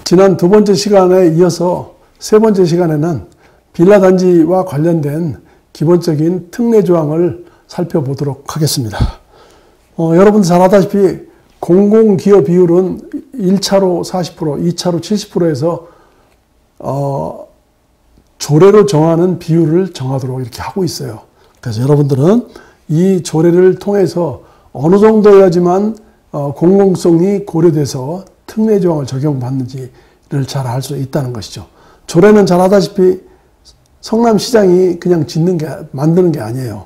지난 두 번째 시간에 이어서 세 번째 시간에는 빌라단지와 관련된 기본적인 특례 조항을 살펴보도록 하겠습니다. 여러분 잘 아다시피 공공기여 비율은 1차로 40%, 2차로 70%에서 조례로 정하는 비율을 정하도록 이렇게 하고 있어요. 그래서 여러분들은 이 조례를 통해서 어느 정도여야지만 공공성이 고려돼서 특례 조항을 적용받는지를 잘 알 수 있다는 것이죠. 조례는 잘 아다시피 성남시장이 그냥 만드는 게 아니에요.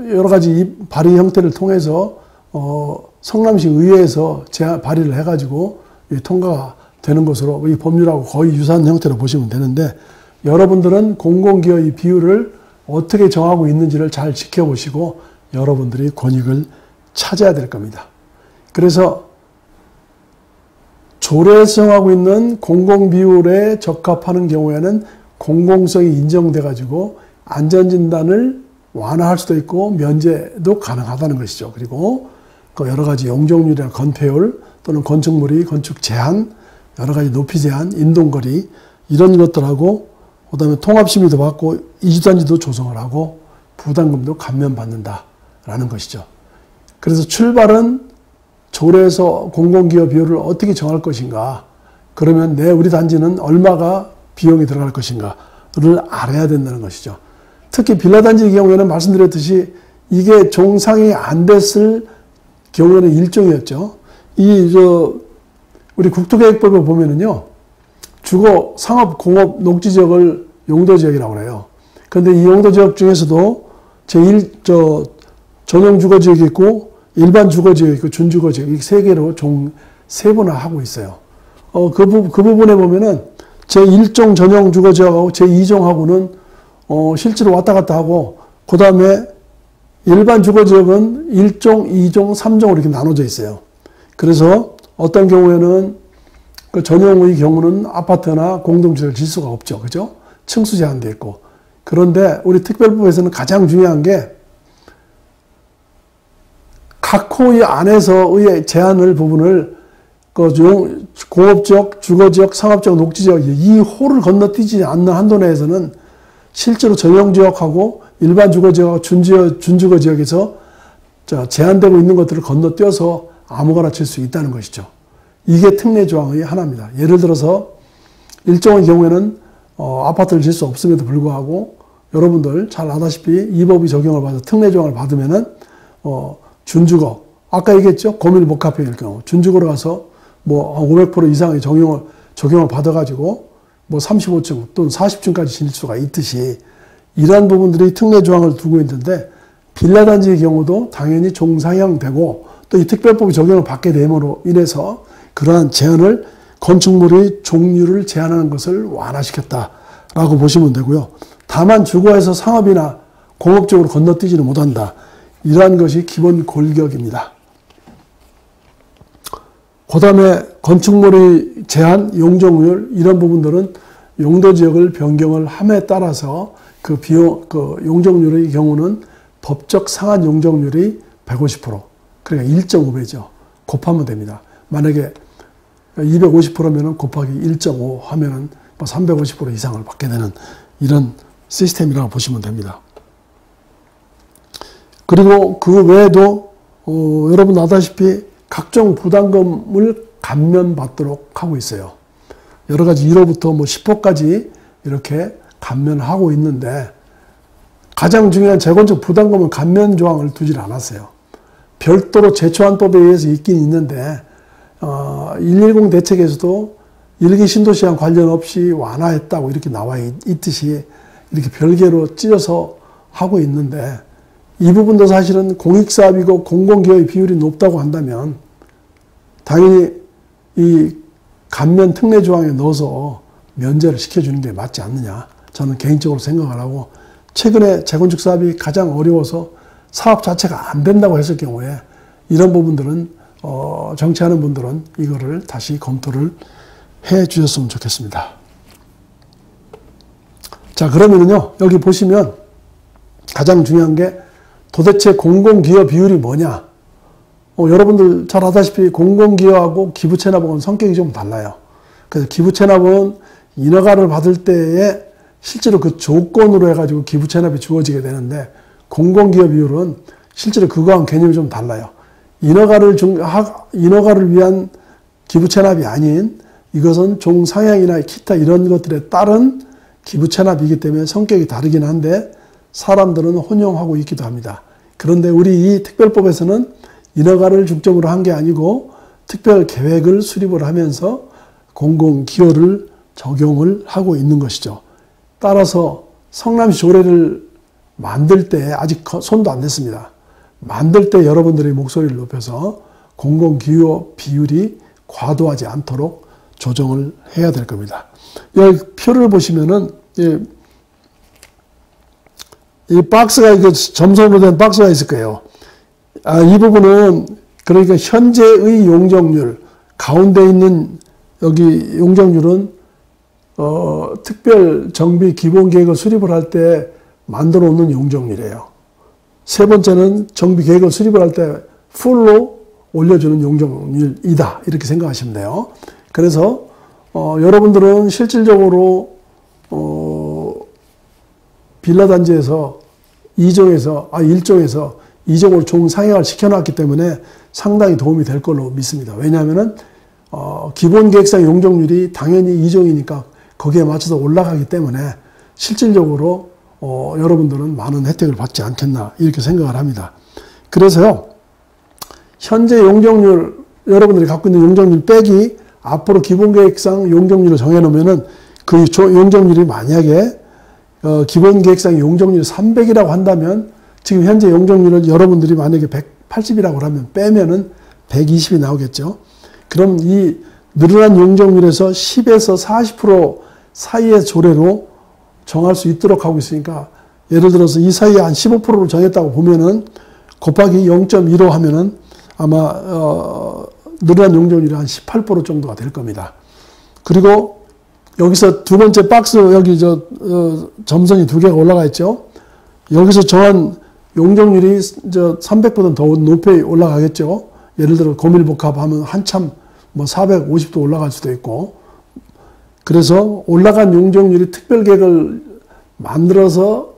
여러 가지 발의 형태를 통해서 성남시 의회에서 발의를 해가지고 통과가 되는 것으로 이 법률하고 거의 유사한 형태로 보시면 되는데, 여러분들은 공공기여의 비율을 어떻게 정하고 있는지를 잘 지켜보시고 여러분들이 권익을 찾아야 될 겁니다. 그래서 조례에서 정하고 있는 공공비율에 적합하는 경우에는 공공성이 인정돼 가지고 안전진단을 완화할 수도 있고 면제도 가능하다는 것이죠. 그리고 그 여러 가지 용적률이나 건폐율 또는 건축물이 건축 제한, 여러 가지 높이 제한, 인동거리 이런 것들하고 그다음에 통합심의도 받고 이주단지도 조성을 하고 부담금도 감면받는다라는 것이죠. 그래서 출발은 조례에서 공공기여 비율을 어떻게 정할 것인가, 그러면 우리 단지는 얼마가 비용이 들어갈 것인가를 알아야 된다는 것이죠. 특히 빌라단지의 경우에는 말씀드렸듯이 이게 종상이 안 됐을 경우에는 일종이었죠. 우리 국토계획법에 보면은요, 주거, 상업, 공업, 녹지지역을 용도지역이라고 해요. 그런데 이 용도지역 중에서도 전용주거지역이 있고, 일반 주거지역이 있고, 준주거지역, 이 세 개로 세분화하고 있어요. 그 부분에 보면은 제1종 전용주거지역하고 제2종하고는 실제로 왔다 갔다 하고, 그 다음에 일반 주거지역은 1종, 2종, 3종으로 이렇게 나눠져 있어요. 그래서 어떤 경우에는 그 전용의 경우는 아파트나 공동주택을 질 수가 없죠. 그죠? 층수 제한되어 있고. 그런데 우리 특별법에서는 가장 중요한 게 각 호의 안에서의 제한을 부분을 공업지역, 주거지역, 상업지역, 녹지지역 이 호를 건너뛰지 않는 한도 내에서는 실제로 전용지역하고 일반 주거지역하고 준주거지역에서 제한되고 있는 것들을 건너뛰어서 아무거나 칠 수 있다는 것이죠. 이게 특례 조항의 하나입니다. 예를 들어서 일정의 경우에는 아파트를 질 수 없음에도 불구하고 여러분들 잘 아다시피 이 법이 적용을 받아서 특례 조항을 받으면은 준주거, 아까 얘기했죠? 고밀복합형일 경우 준주거로 가서 500% 이상의 적용을 받아가지고 35층 또는 40층까지 질 수가 있듯이 이러한 부분들이 특례 조항을 두고 있는데, 빌라단지의 경우도 당연히 종상향되고 또 이 특별법이 적용을 받게 됨으로 인해서 그러한 제한을, 건축물의 종류를 제한하는 것을 완화시켰다라고 보시면 되고요. 다만 주거에서 상업이나 공업적으로 건너뛰지는 못한다. 이러한 것이 기본 골격입니다. 그 다음에 건축물의 제한, 용적률 이런 부분들은 용도지역을 변경을 함에 따라서 그 용적률의 경우는 법적 상한 용적률이 150%, 그러니까 1.5배죠. 곱하면 됩니다. 만약에 250%면은 곱하기 1.5 하면은 350% 이상을 받게 되는 이런 시스템이라고 보시면 됩니다. 그리고 그 외에도 여러분 아다시피 각종 부담금을 감면받도록 하고 있어요. 여러 가지 1호부터 10호까지 이렇게 감면하고 있는데, 가장 중요한 재건축 부담금은 감면 조항을 두질 않았어요. 별도로 제초안법에 의해서 있긴 있는데 110 대책에서도 일기 신도시랑 관련 없이 완화했다고 이렇게 나와 있듯이 이렇게 별개로 찢어서 하고 있는데, 이 부분도 사실은 공익사업이고 공공기여의 비율이 높다고 한다면 당연히 이 감면 특례 조항에 넣어서 면제를 시켜주는 게 맞지 않느냐, 저는 개인적으로 생각을 하고, 최근에 재건축 사업이 가장 어려워서 사업 자체가 안 된다고 했을 경우에 이런 부분들은 정치하는 분들은 이거를 다시 검토를 해 주셨으면 좋겠습니다. 자, 그러면은요, 여기 보시면 가장 중요한 게 도대체 공공기여 비율이 뭐냐. 여러분들 잘 아다시피 공공기여하고 기부채납은 성격이 좀 달라요. 그래서 기부 체납은 인허가를 받을 때에 실제로 그 조건으로 해가지고 기부 체납이 주어지게 되는데, 공공기업 이율은 실제로 그거와는 개념이 좀 달라요. 인허가를 위한 기부 체납이 아닌, 이것은 종상향이나 기타 이런 것들에 따른 기부 체납이기 때문에 성격이 다르긴 한데 사람들은 혼용하고 있기도 합니다. 그런데 우리 이 특별법에서는 인허가를 중점으로 한 게 아니고 특별 계획을 수립을 하면서 공공기여를 적용을 하고 있는 것이죠. 따라서 성남시 조례를 만들 때 아직 손도 안 댔습니다. 만들 때 여러분들의 목소리를 높여서 공공기여 비율이 과도하지 않도록 조정을 해야 될 겁니다. 여기 표를 보시면은 이 박스가 점선으로 된 박스가 있을 거예요. 이 부분은 그러니까 현재의 용적률 가운데 있는 여기 용적률은 특별 정비 기본 계획을 수립을 할 때 만들어 놓는 용적률이에요. 세 번째는 정비 계획을 수립을 할 때 풀로 올려주는 용적률이다. 이렇게 생각하시면 돼요. 그래서 여러분들은 실질적으로 빌라 단지에서 1종에서 2종으로 종상향을 시켜놨기 때문에 상당히 도움이 될 걸로 믿습니다. 왜냐하면은 기본 계획상 용적률이 당연히 2종이니까 거기에 맞춰서 올라가기 때문에 실질적으로 여러분들은 많은 혜택을 받지 않겠나 이렇게 생각을 합니다. 그래서요, 현재 용적률, 여러분들이 갖고 있는 용적률 빼기 앞으로 기본계획상 용적률을 정해놓으면은 그 용적률이 만약에 기본 계획상 용적률이 300이라고 한다면 지금 현재 용적률을 여러분들이 만약에 180이라고 하면 빼면은 120이 나오겠죠. 그럼 이 늘어난 용적률에서 10에서 40% 사이의 조례로 정할 수 있도록 하고 있으니까, 예를 들어서 이 사이에 한 15%를 정했다고 보면은 곱하기 0.15 하면은 아마 늘어난 용적률이 한 18% 정도가 될 겁니다. 그리고 여기서 두 번째 박스, 여기 점선이 두 개가 올라가 있죠. 여기서 정한 용적률이 300보다 더 높이 올라가겠죠. 예를 들어 고밀복합 하면 한참 450도 올라갈 수도 있고. 그래서 올라간 용적률이 특별계획을 만들어서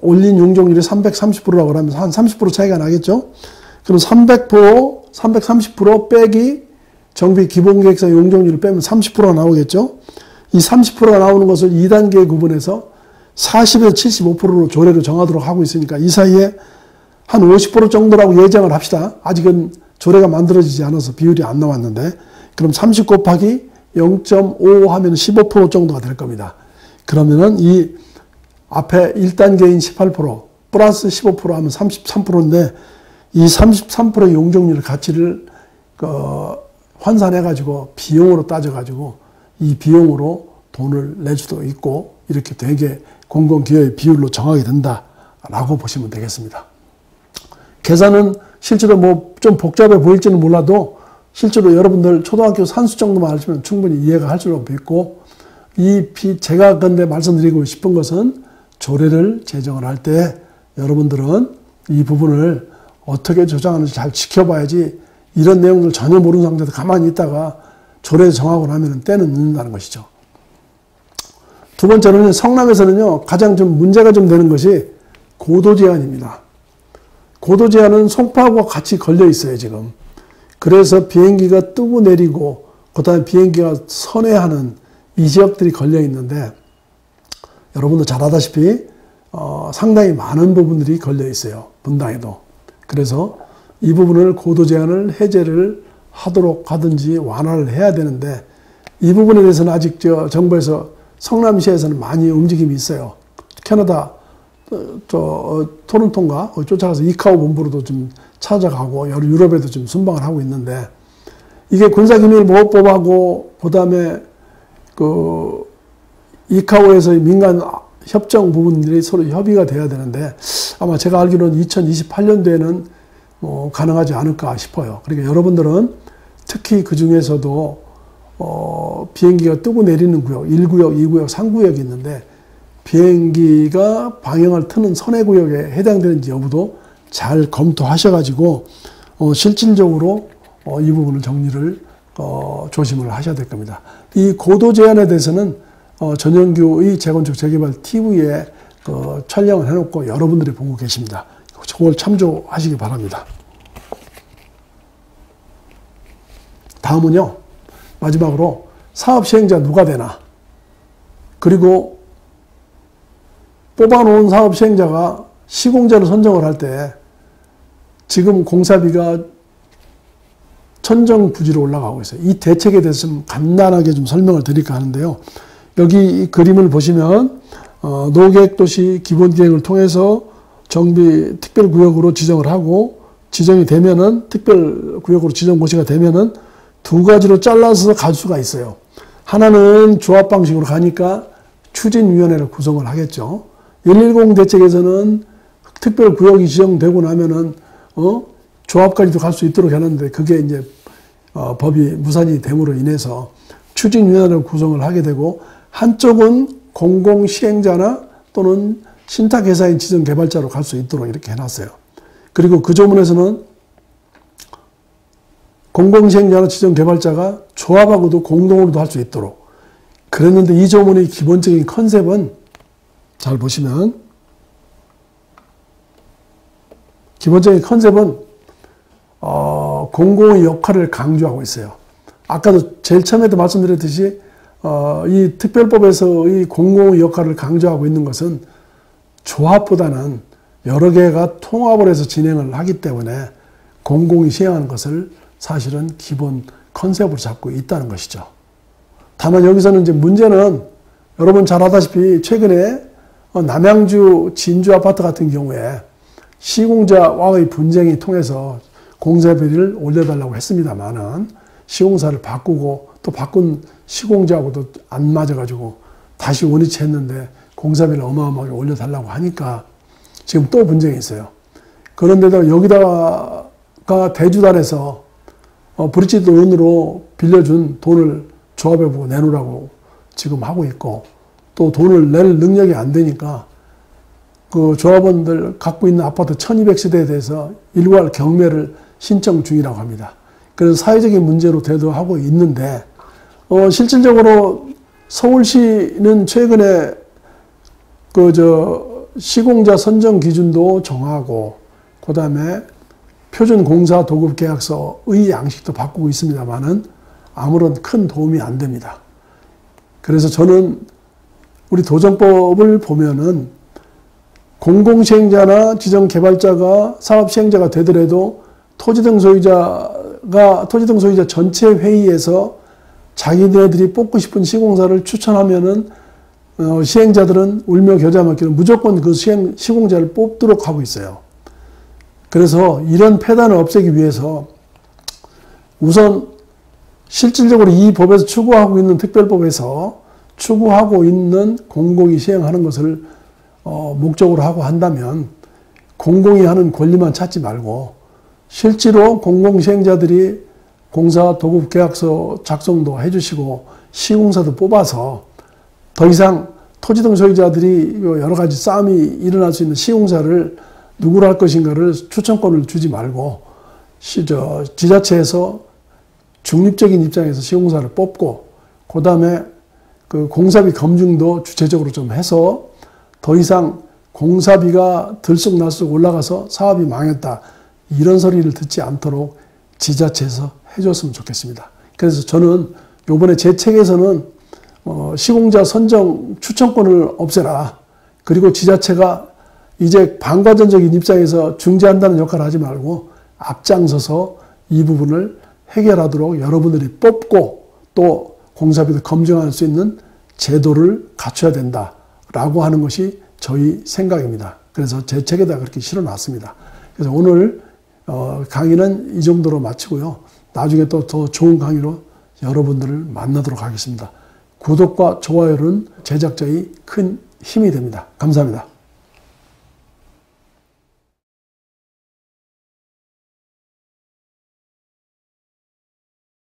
올린 용적률이 330%라고 하면 한 30% 차이가 나겠죠. 그럼 330% 빼기 정비 기본계획상 용적률을 빼면 30%가 나오겠죠. 이 30%가 나오는 것을 2단계 구분해서 40에서 75%로 조례를 정하도록 하고 있으니까 이 사이에 한 50% 정도라고 예정을 합시다. 아직은 조례가 만들어지지 않아서 비율이 안 나왔는데, 그럼 30 곱하기 0.5 하면 15% 정도가 될 겁니다. 그러면은 이 앞에 1단계인 18% 플러스 15% 하면 33%인데 이 33%의 용적률 가치를 환산해가지고 비용으로 따져가지고 이 비용으로 돈을 낼 수도 있고 이렇게 되게 공공기여의 비율로 정하게 된다라고 보시면 되겠습니다. 계산은 실제로 좀 복잡해 보일지는 몰라도 실제로 여러분들 초등학교 산수 정도만 알면 충분히 이해가 할 수가 있고, 제가 근데 말씀드리고 싶은 것은 조례를 제정을 할 때 여러분들은 이 부분을 어떻게 조정하는지 잘 지켜봐야지 이런 내용들 전혀 모르는 상태에서 가만히 있다가 조례 정하고 나면 때는 늦는다는 것이죠. 두 번째로는 성남에서는요, 가장 좀 문제가 좀 되는 것이 고도 제한입니다. 고도 제한은 송파하고 같이 걸려 있어요, 지금. 그래서 비행기가 뜨고 내리고, 그 다음에 비행기가 선회하는 이 지역들이 걸려 있는데, 여러분도 잘 아다시피, 상당히 많은 부분들이 걸려 있어요. 분당에도. 그래서 이 부분을 고도 제한을 해제를 하도록 하든지 완화를 해야 되는데, 이 부분에 대해서는 아직 정부에서 성남시에서는 많이 움직임이 있어요. 캐나다, 토론토인가 쫓아가서 이카오 본부로도 좀 찾아가고 유럽에도 좀 순방을 하고 있는데, 이게 군사기밀보호법하고 그 다음에 이카오에서의 민간 협정 부분들이 서로 협의가 돼야 되는데, 아마 제가 알기로는 2028년도에는 가능하지 않을까 싶어요. 그러니까 여러분들은 특히 그 중에서도 비행기가 뜨고 내리는 구역, 1구역, 2구역, 3구역이 있는데, 비행기가 방향을 트는 선회구역에 해당되는지 여부도 잘 검토하셔가지고 실질적으로 이 부분을 정리를 조심을 하셔야 될 겁니다. 이 고도 제한에 대해서는 전영규의 재건축 재개발 TV에 촬영을 해놓고 여러분들이 보고 계십니다. 그걸 참조하시기 바랍니다. 다음은요, 마지막으로 사업 시행자 누가 되나, 그리고 뽑아놓은 사업 시행자가 시공자를 선정을 할 때 지금 공사비가 천정부지로 올라가고 있어요. 이 대책에 대해서 좀 간단하게 좀 설명을 드릴까 하는데요. 여기 이 그림을 보시면 노계획도시 기본기획을 통해서 정비 특별구역으로 지정을 하고, 지정이 되면은 특별구역으로 지정고시가 되면은 두 가지로 잘라서 갈 수가 있어요. 하나는 조합 방식으로 가니까 추진위원회를 구성을 하겠죠. 110 대책에서는 특별구역이 지정되고 나면은 조합까지도 갈 수 있도록 해놨는데, 그게 이제 법이 무산이 됨으로 인해서 추진위원회를 구성을 하게 되고, 한쪽은 공공시행자나 또는 신탁회사인 지정개발자로 갈 수 있도록 이렇게 해놨어요. 그리고 그 조문에서는 공공시행자나 지정개발자가 조합하고도 공동으로도 할 수 있도록 그랬는데, 이 조문의 기본적인 컨셉은 잘 보시면 기본적인 컨셉은 공공의 역할을 강조하고 있어요. 아까도 제일 처음에도 말씀드렸듯이 이 특별법에서의 공공의 역할을 강조하고 있는 것은 조합보다는 여러 개가 통합을 해서 진행을 하기 때문에 공공이 시행하는 것을 사실은 기본 컨셉으로 잡고 있다는 것이죠. 다만 여기서는 이제 문제는 여러분 잘 아다시피 최근에 남양주 진주 아파트 같은 경우에 시공자와의 분쟁이 통해서 공사비를 올려달라고 했습니다만은 시공사를 바꾸고 또 바꾼 시공자하고도 안 맞아가지고 다시 원위치했는데 공사비를 어마어마하게 올려달라고 하니까 지금 또 분쟁이 있어요. 그런데도 여기다가 대주단에서 브릿지 돈으로 빌려준 돈을 조합해 보고 내놓으라고 지금 하고 있고, 또 돈을 낼 능력이 안 되니까 그 조합원들 갖고 있는 아파트 1200세대에 대해서 일괄 경매를 신청 중이라고 합니다. 그래서 사회적인 문제로 대두하고 있는데, 실질적으로 서울시는 최근에 시공자 선정 기준도 정하고, 그 다음에 표준 공사 도급 계약서의 양식도 바꾸고 있습니다만은 아무런 큰 도움이 안 됩니다. 그래서 저는 우리 도정법을 보면은 공공시행자나 지정개발자가 사업시행자가 되더라도 토지등 소유자 전체 회의에서 자기네들이 뽑고 싶은 시공사를 추천하면은 시행자들은 울며 겨자 먹기로 무조건 그 시공자를 뽑도록 하고 있어요. 그래서 이런 폐단을 없애기 위해서 우선 실질적으로 이 법에서 추구하고 있는 특별법에서 추구하고 있는 공공이 시행하는 것을 목적으로 하고 한다면 공공이 하는 권리만 찾지 말고 실제로 공공시행자들이 공사 도급 계약서 작성도 해주시고 시공사도 뽑아서 더 이상 토지등 소유자들이 여러 가지 싸움이 일어날 수 있는 시공사를 누구로 할 것인가를 추천권을 주지 말고 지자체에서 중립적인 입장에서 시공사를 뽑고, 그 다음에 그 공사비 검증도 주체적으로 좀 해서 더 이상 공사비가 들쑥날쑥 올라가서 사업이 망했다, 이런 소리를 듣지 않도록 지자체에서 해줬으면 좋겠습니다. 그래서 저는 이번에 제 책에서는 시공자 선정 추천권을 없애라, 그리고 지자체가 이제 방과전적인 입장에서 중재한다는 역할을 하지 말고 앞장서서 이 부분을 해결하도록 여러분들이 뽑고 또 공사비도 검증할 수 있는 제도를 갖춰야 된다라고 하는 것이 저희 생각입니다. 그래서 제 책에다 그렇게 실어놨습니다. 그래서 오늘 강의는 이 정도로 마치고요. 나중에 또 더 좋은 강의로 여러분들을 만나도록 하겠습니다. 구독과 좋아요는 제작자의 큰 힘이 됩니다. 감사합니다.